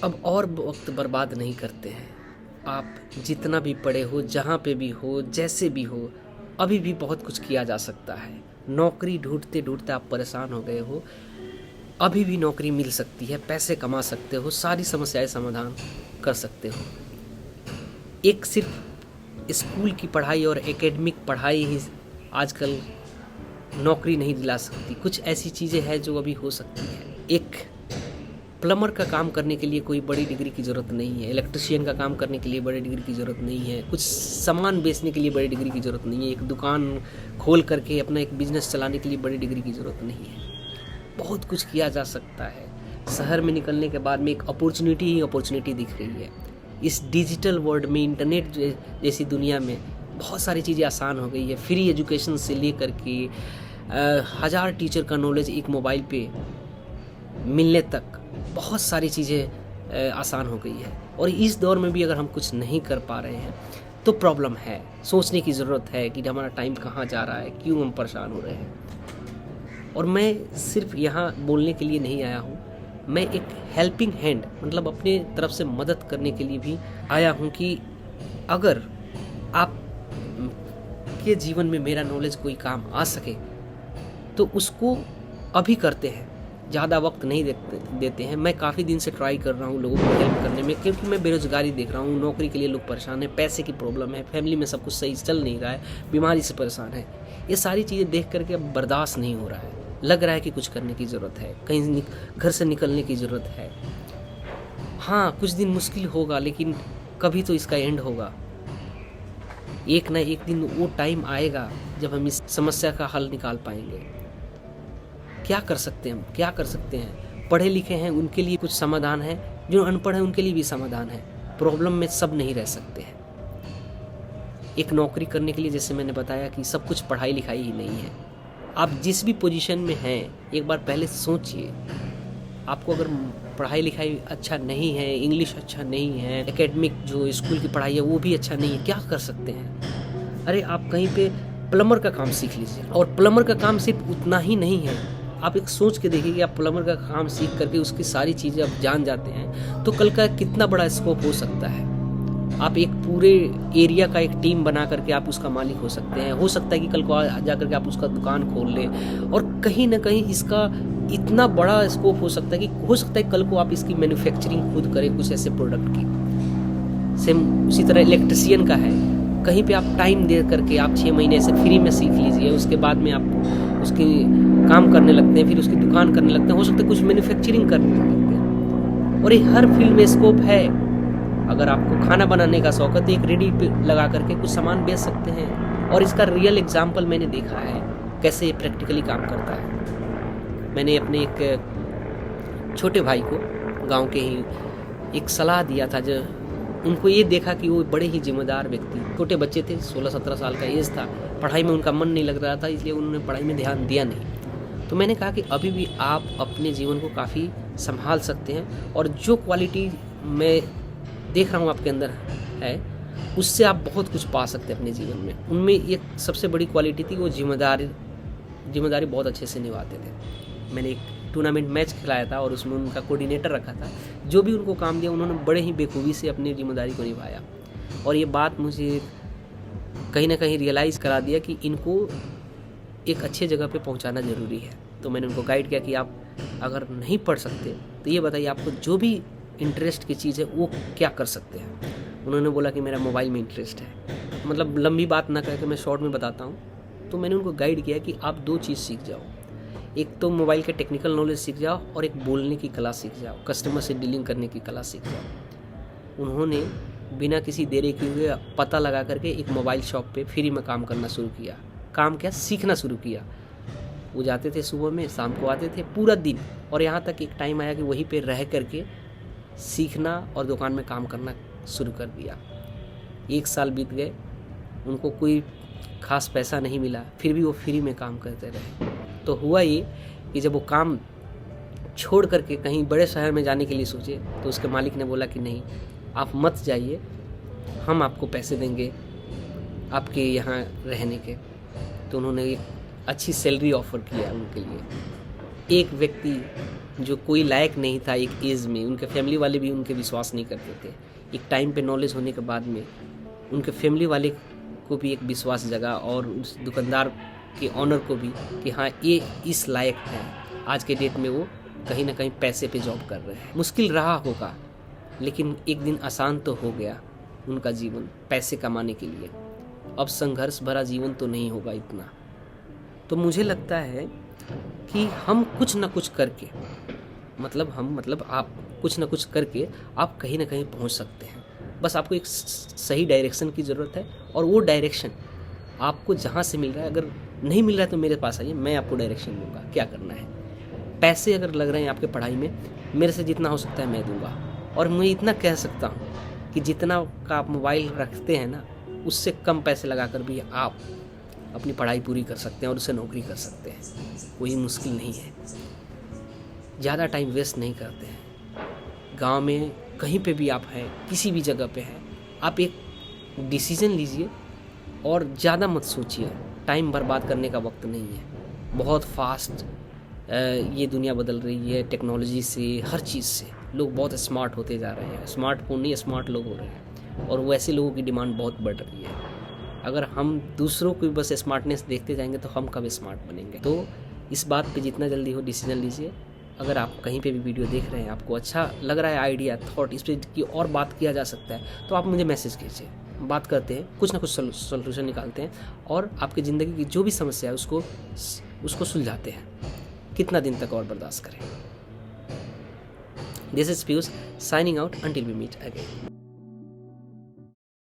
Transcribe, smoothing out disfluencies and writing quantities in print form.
अब और वक्त बर्बाद नहीं करते हैं। आप जितना भी पढ़े हो, जहाँ पे भी हो, जैसे भी हो, अभी भी बहुत कुछ किया जा सकता है। नौकरी ढूंढते ढूंढते आप परेशान हो गए हो, अभी भी नौकरी मिल सकती है, पैसे कमा सकते हो, सारी समस्याएं समाधान कर सकते हो। एक सिर्फ स्कूल की पढ़ाई और एकेडमिक पढ़ाई ही आजकल नौकरी नहीं दिला सकती। कुछ ऐसी चीज़ें हैं जो अभी हो सकती हैं। एक प्लम्बर का काम करने के लिए कोई बड़ी डिग्री की ज़रूरत नहीं है, इलेक्ट्रिशियन का काम करने के लिए बड़ी डिग्री की ज़रूरत नहीं है, कुछ सामान बेचने के लिए बड़ी डिग्री की ज़रूरत नहीं है, एक दुकान खोल करके अपना एक बिज़नेस चलाने के लिए बड़ी डिग्री की ज़रूरत नहीं है। बहुत कुछ किया जा सकता है। शहर में निकलने के बाद में एक अपॉर्चुनिटी ही अपॉर्चुनिटी दिख रही है। इस डिजिटल वर्ल्ड में, इंटरनेट जैसी दुनिया में बहुत सारी चीज़ें आसान हो गई है। फ्री एजुकेशन से लेकर के 1000 टीचर का नॉलेज एक मोबाइल पे मिलने तक बहुत सारी चीज़ें आसान हो गई है। और इस दौर में भी अगर हम कुछ नहीं कर पा रहे हैं तो प्रॉब्लम है। सोचने की ज़रूरत है कि हमारा टाइम कहाँ जा रहा है, क्यों हम परेशान हो रहे हैं। और मैं सिर्फ यहाँ बोलने के लिए नहीं आया हूँ, मैं एक हेल्पिंग हैंड मतलब अपने तरफ से मदद करने के लिए भी आया हूँ कि अगर आप के जीवन में मेरा नॉलेज कोई काम आ सके तो उसको अभी करते हैं, ज़्यादा वक्त नहीं देते हैं। मैं काफ़ी दिन से ट्राई कर रहा हूँ लोगों को हेल्प करने में, क्योंकि मैं बेरोज़गारी देख रहा हूँ, नौकरी के लिए लोग परेशान हैं, पैसे की प्रॉब्लम है, फैमिली में सब कुछ सही चल नहीं रहा है, बीमारी से परेशान है। ये सारी चीज़ें देख करके अब बर्दाश्त नहीं हो रहा है। लग रहा है कि कुछ करने की ज़रूरत है, कहीं घर से निकलने की ज़रूरत है। हाँ, कुछ दिन मुश्किल होगा, लेकिन कभी तो इसका एंड होगा। एक ना एक दिन वो टाइम आएगा जब हम इस समस्या का हल निकाल पाएंगे। क्या कर सकते हैं हम, क्या कर सकते हैं? पढ़े लिखे हैं उनके लिए कुछ समाधान है, जो अनपढ़ हैं उनके लिए भी समाधान है। प्रॉब्लम में सब नहीं रह सकते हैं। एक नौकरी करने के लिए जैसे मैंने बताया कि सब कुछ पढ़ाई लिखाई ही नहीं है। आप जिस भी पोजीशन में हैं एक बार पहले सोचिए। आपको अगर पढ़ाई लिखाई अच्छा नहीं है, इंग्लिश अच्छा नहीं है, एकेडमिक जो स्कूल की पढ़ाई है वो भी अच्छा नहीं है, क्या कर सकते हैं? अरे आप कहीं पे प्लम्बर का काम सीख लीजिए। और प्लम्बर का काम सिर्फ उतना ही नहीं है, आप एक सोच के देखिए कि आप प्लम्बर का काम सीख करके उसकी सारी चीज़ें आप जान जाते हैं तो कल का कितना बड़ा स्कोप हो सकता है। आप एक पूरे एरिया का एक टीम बना करके आप उसका मालिक हो सकते हैं। हो सकता है कि कल को जा करके आप उसका दुकान खोल लें, और कहीं ना कहीं इसका इतना बड़ा स्कोप हो सकता है कि हो सकता है कल को आप इसकी मैन्युफैक्चरिंग खुद करें कुछ ऐसे प्रोडक्ट की। सेम उसी तरह इलेक्ट्रिशियन का है, कहीं पे आप टाइम दे करके आप 6 महीने से फ्री में सीख लीजिए, उसके बाद में आप उसकी काम करने लगते हैं, फिर उसकी दुकान करने लगते हैं, हो सकता है कुछ मैन्युफैक्चरिंग करने लगते हैं। और ये हर फील्ड में स्कोप है। अगर आपको खाना बनाने का शौक है तो एक रेडी पे लगा करके कुछ सामान बेच सकते हैं। और इसका रियल एग्जाम्पल मैंने देखा है कैसे ये प्रैक्टिकली काम करता है। मैंने अपने एक छोटे भाई को गांव के ही एक सलाह दिया था, जो उनको ये देखा कि वो बड़े ही जिम्मेदार व्यक्ति, छोटे बच्चे थे, 16-17 साल का एज था, पढ़ाई में उनका मन नहीं लग रहा था, इसलिए उन्होंने पढ़ाई में ध्यान दिया नहीं। तो मैंने कहा कि अभी भी आप अपने जीवन को काफ़ी संभाल सकते हैं, और जो क्वालिटी मैं देख रहा हूँ आपके अंदर है उससे आप बहुत कुछ पा सकते हैं अपने जीवन में। उनमें एक सबसे बड़ी क्वालिटी थी, वो जिम्मेदारी बहुत अच्छे से निभाते थे। मैंने एक टूर्नामेंट मैच खिलाया था और उसमें उनका कोऑर्डिनेटर रखा था। जो भी उनको काम दिया उन्होंने बड़े ही बेखूबी से अपनी जिम्मेदारी को निभाया। और ये बात मुझे कहीं ना कहीं रियलाइज़ करा दिया कि इनको एक अच्छे जगह पे पहुंचाना ज़रूरी है। तो मैंने उनको गाइड किया कि आप अगर नहीं पढ़ सकते तो ये बताइए आपको जो भी इंटरेस्ट की चीज़ है वो क्या कर सकते हैं। उन्होंने बोला कि मेरा मोबाइल में इंटरेस्ट है। मतलब लंबी बात ना करके मैं शॉर्ट में बताता हूँ। तो मैंने उनको गाइड किया कि आप 2 चीज़ सीख जाओ, एक तो मोबाइल के टेक्निकल नॉलेज सीख जाओ और एक बोलने की कला सीख जाओ, कस्टमर से डीलिंग करने की कला सीख जाओ। उन्होंने बिना किसी देरी किए हुए पता लगा करके एक मोबाइल शॉप पे फ्री में काम करना शुरू किया। काम क्या, सीखना शुरू किया। वो जाते थे सुबह में, शाम को आते थे पूरा दिन। और यहाँ तक एक टाइम आया कि वहीं पे रह करके सीखना और दुकान में काम करना शुरू कर दिया। 1 साल बीत गए, उनको कोई खास पैसा नहीं मिला, फिर भी वो फ्री में काम करते रहे। तो हुआ ये कि जब वो काम छोड़ करके कहीं बड़े शहर में जाने के लिए सोचे तो उसके मालिक ने बोला कि नहीं, आप मत जाइए, हम आपको पैसे देंगे आपके यहाँ रहने के। तो उन्होंने एक अच्छी सैलरी ऑफ़र किया उनके लिए। एक व्यक्ति जो कोई लायक नहीं था एक एज में, उनके फैमिली वाले भी उनके विश्वास नहीं करते थे। एक टाइम पे नॉलेज होने के बाद में उनके फैमिली वाले को भी एक विश्वास जगा और उस दुकानदार के ऑनर को भी कि हाँ ये इस लायक है। आज के डेट में वो कहीं ना कहीं पैसे पे जॉब कर रहे हैं। मुश्किल रहा होगा लेकिन एक दिन आसान तो हो गया उनका जीवन पैसे कमाने के लिए। अब संघर्ष भरा जीवन तो नहीं होगा इतना। तो मुझे लगता है कि हम कुछ ना कुछ करके आप कुछ ना कुछ करके आप कहीं ना कहीं पहुंच सकते हैं। बस आपको एक सही डायरेक्शन की ज़रूरत है और वो डायरेक्शन आपको जहाँ से मिल रहा है, अगर नहीं मिल रहा है तो मेरे पास आइए, मैं आपको डायरेक्शन दूंगा क्या करना है। पैसे अगर लग रहे हैं आपके पढ़ाई में, मेरे से जितना हो सकता है मैं दूंगा। और मैं इतना कह सकता हूँ कि जितना का आप मोबाइल रखते हैं ना, उससे कम पैसे लगाकर भी आप अपनी पढ़ाई पूरी कर सकते हैं और उससे नौकरी कर सकते हैं। कोई मुश्किल नहीं है। ज़्यादा टाइम वेस्ट नहीं करते हैं। गांव में कहीं पे भी आप हैं, किसी भी जगह पे हैं, आप एक डिसीजन लीजिए और ज़्यादा मत सोचिए। टाइम बर्बाद करने का वक्त नहीं है। बहुत फास्ट ये दुनिया बदल रही है टेक्नोलॉजी से, हर चीज़ से। लोग बहुत स्मार्ट होते जा रहे हैं। स्मार्टफोन नहीं, स्मार्ट लोग हो रहे हैं और वैसे लोगों की डिमांड बहुत बढ़ रही है। अगर हम दूसरों को बस स्मार्टनेस देखते जाएंगे तो हम कब स्मार्ट बनेंगे। तो इस बात पे जितना जल्दी हो डिसीजन लीजिए। अगर आप कहीं पे भी वीडियो देख रहे हैं, आपको अच्छा लग रहा है, आइडिया थॉट इस पर की और बात किया जा सकता है, तो आप मुझे मैसेज कीजिए। बात करते हैं, कुछ ना कुछ सोल्यूशन निकालते हैं और आपकी ज़िंदगी की जो भी समस्या है उसको सुलझाते हैं। कितना दिन तक और बर्दाश्त करें। This is Piyush signing out until we meet again.